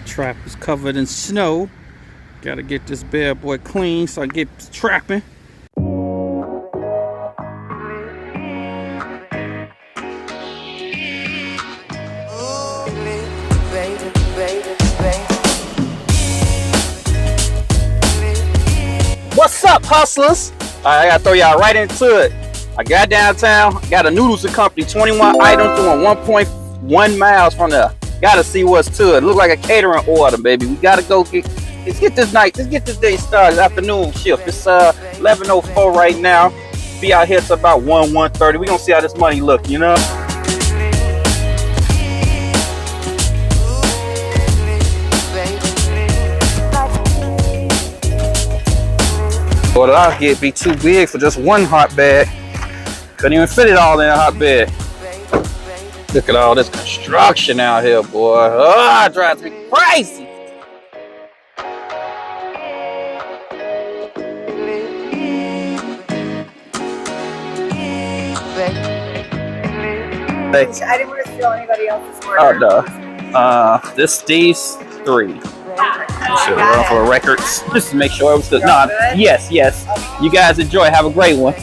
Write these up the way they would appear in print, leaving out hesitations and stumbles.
Trap is covered in snow. Gotta get this bad boy clean so I get trapping. What's up, hustlers? I gotta throw y'all right into it. I got downtown, got a noodles and company, 21 items doing 1.1 miles from there. Gotta see what's to it. Look like a catering order, baby. We gotta go let's get this day started. Afternoon shift. It's 11:04 right now. Be out here till about 1:30. We gonna see how this money look, you know. What I'll get be too big for just one hot bag. Couldn't even fit it all in a hot bag. Look at all this construction out here, boy. Oh, it drives me crazy. I didn't want to steal anybody else's work. Oh, no. These three. Should run for records just to make sure it was good. No, yes. You guys enjoy. Have a great one.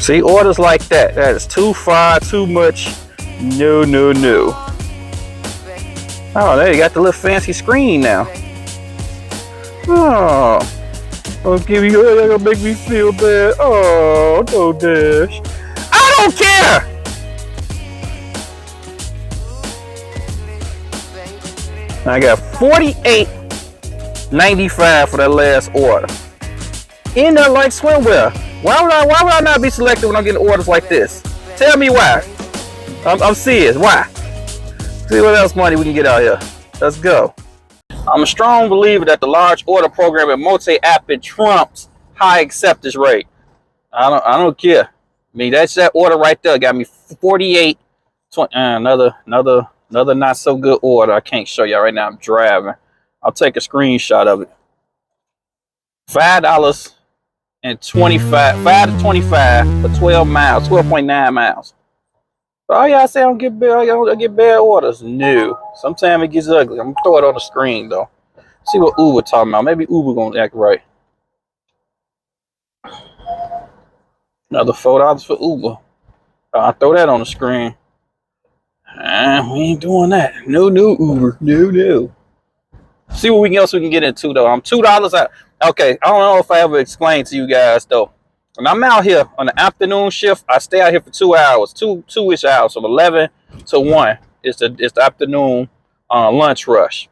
See, orders like that. That is too far, too much. No. Oh, there you got the little fancy screen now. Oh, don't give you. That's gonna make me feel bad. Oh, Doordash. I don't care. I got $48.95 for that last order. In there like swimwear. Why would I not be selected when I'm getting orders like this? Tell me why. I'm serious. Why? See what else money we can get out here. Let's go. I'm a strong believer that the large order program at multi-app trumps high acceptance rate. I don't care. I mean, that's that order right there. Got me 48. Another not so good order. I can't show y'all right now. I'm driving. I'll take a screenshot of it. $5 and 25 to 25 for 12 miles, 12.9 miles. Oh yeah, I say I don't get bad orders. No. Sometimes it gets ugly. I'm gonna throw it on the screen though. See what Uber talking about. Maybe Uber gonna act right. Another $4 for Uber. I'll throw that on the screen. We ain't doing that. No Uber. No. See what else we can get into though. I'm $2 out. Okay, I don't know if I ever explained to you guys though. When I'm out here on the afternoon shift, I stay out here for 2 hours, two-ish hours, from 11 to 1. It's the afternoon lunch rush.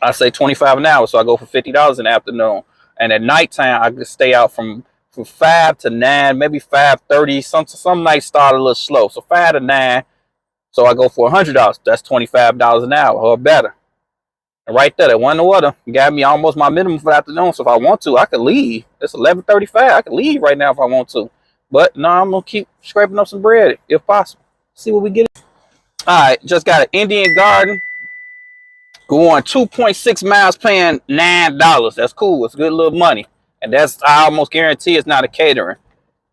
I say 25 an hour, so I go for $50 in the afternoon. And at nighttime, I just stay out from 5 to 9, maybe 5:30. Some nights start a little slow, so 5 to 9. So I go for $100. That's $25 an hour or better. And right there, that one order got me almost my minimum for the afternoon. So if I want to, I could leave. It's 11:35. I could leave right now if I want to. But no, I'm gonna keep scraping up some bread if possible. See what we get. All right, just got an Indian Garden. Going 2.6 miles, paying $9. That's cool. It's good little money, and I almost guarantee it's not a catering.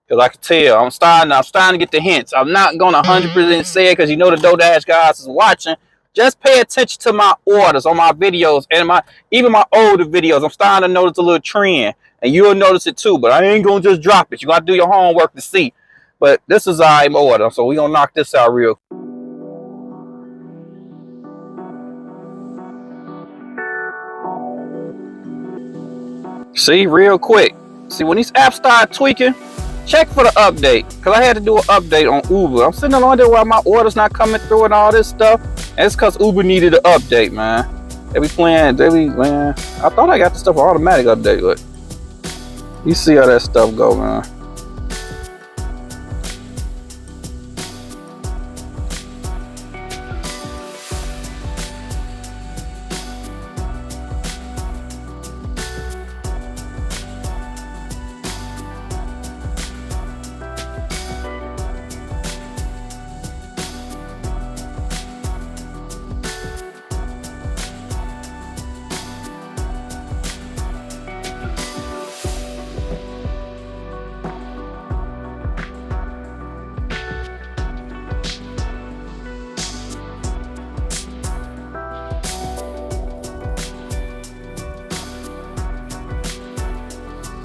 Because I can tell, I'm starting to get the hints. I'm not gonna 100% say it because you know the Doordash guys is watching. Just pay attention to my orders on my videos and even my older videos. I'm starting to notice a little trend, and you'll notice it too. But I ain't gonna just drop it. You gotta do your homework to see. But this is our order, so we gonna knock this out real quick. See, real quick. See, when these apps start tweaking, check for the update, because I had to do an update on Uber. I'm sitting on there while my order's not coming through and all this stuff. And it's because Uber needed an update, man. Man. I thought I got the stuff for automatic update, but you see how that stuff go, man.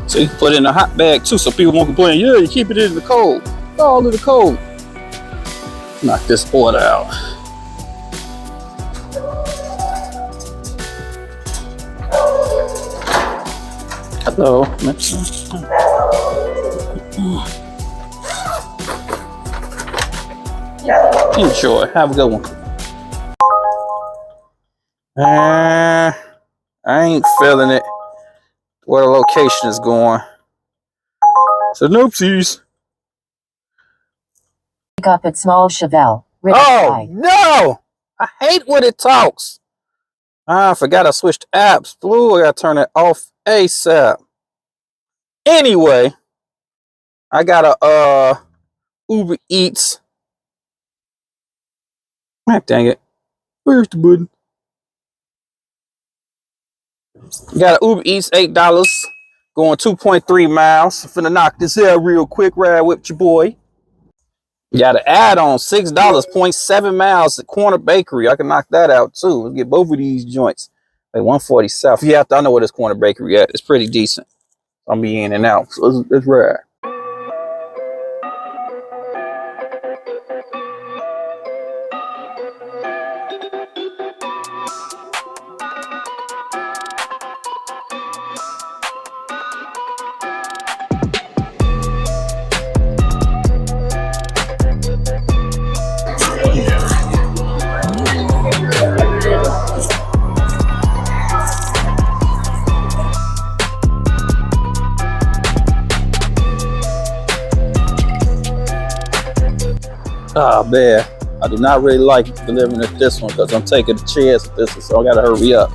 So you can put it in a hot bag too, so people won't complain. Yeah, you keep it in the cold. All in the cold. Knock this order out. Hello. Enjoy. Have a good one. I ain't feeling it. Where the location is going. So noopsies. Pick up at Small Chevelle. Oh no! I hate when it talks. I forgot I switched apps. Blue, I gotta turn it off ASAP. Anyway, I got a Uber Eats. Ah, dang it. Where's the button? Got an Uber Eats, $8, going 2.3 miles. Finna knock this out real quick, ride with your boy. Got an add-on, $6, 0.7 miles at Corner Bakery. I can knock that out too. Let's get both of these joints. Like 140 South. Yeah, I know where this Corner Bakery at. It's pretty decent. I'll be in and out. So let's ride. Ah, man, I do not really like delivering at this one because I'm taking a chance with this one, so I gotta hurry up.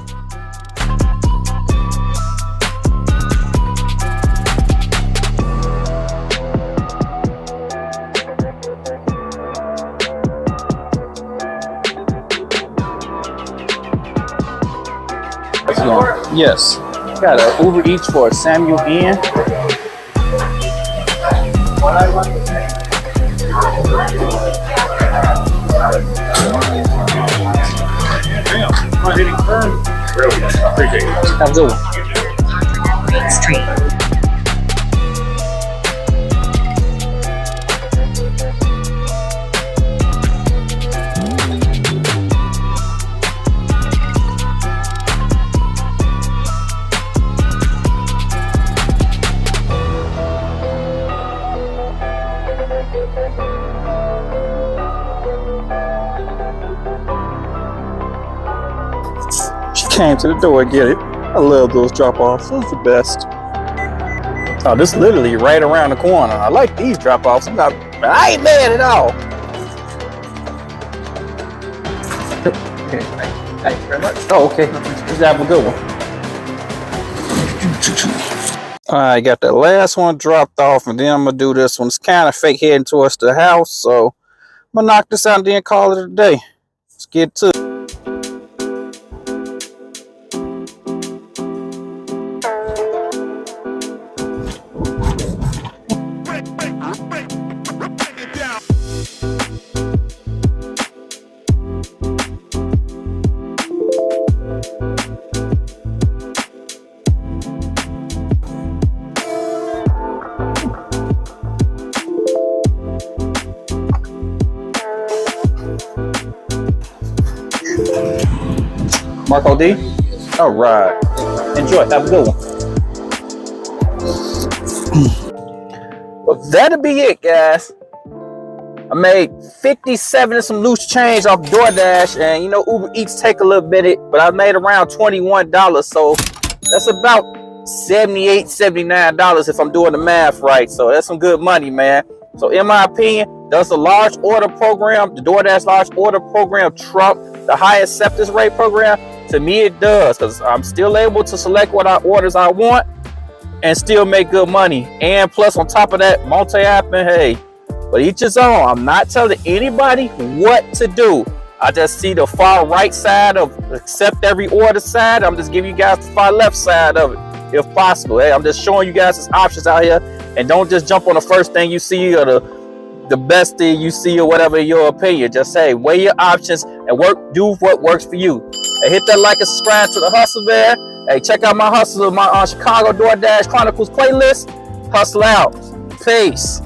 So, yes, got an Uber Eats for Samuel N. Appreciate it. Have a good one. Green Street. Came to the door to get it. I love those drop-offs. Those are the best. Oh, this is literally right around the corner. I like these drop-offs. I ain't mad at all. Thank you very much. Oh, okay. Let's have a good one. I got the last one dropped off, and then I'm gonna do this one. It's kind of fake heading towards the house, so I'm gonna knock this out and then call it a day. Let's get to it. Marco D. All right. Enjoy. Have a good one. Well, that'll be it, guys. I made 57 and some loose change off Doordash, and you know Uber Eats take a little bit, but I made around $21, so that's about $78, $79 if I'm doing the math right. So that's some good money, man. So in my opinion, does the large order program, the Doordash large order program, trump the high acceptance rate program? To me, it does, because I'm still able to select what orders I want and still make good money. And plus, on top of that, multi-app and hey, but each his own. I'm not telling anybody what to do. I just see the far right side of accept every order side. I'm just giving you guys the far left side of it, if possible. Hey, I'm just showing you guys some options out here, and don't just jump on the first thing you see or the best thing you see or whatever in your opinion. Just say weigh your options and do what works for you. Hey, hit that like and subscribe to the Hustle Bear. Hey, check out my Hustle, my Chicago Doordash Chronicles playlist. Hustle out. Peace.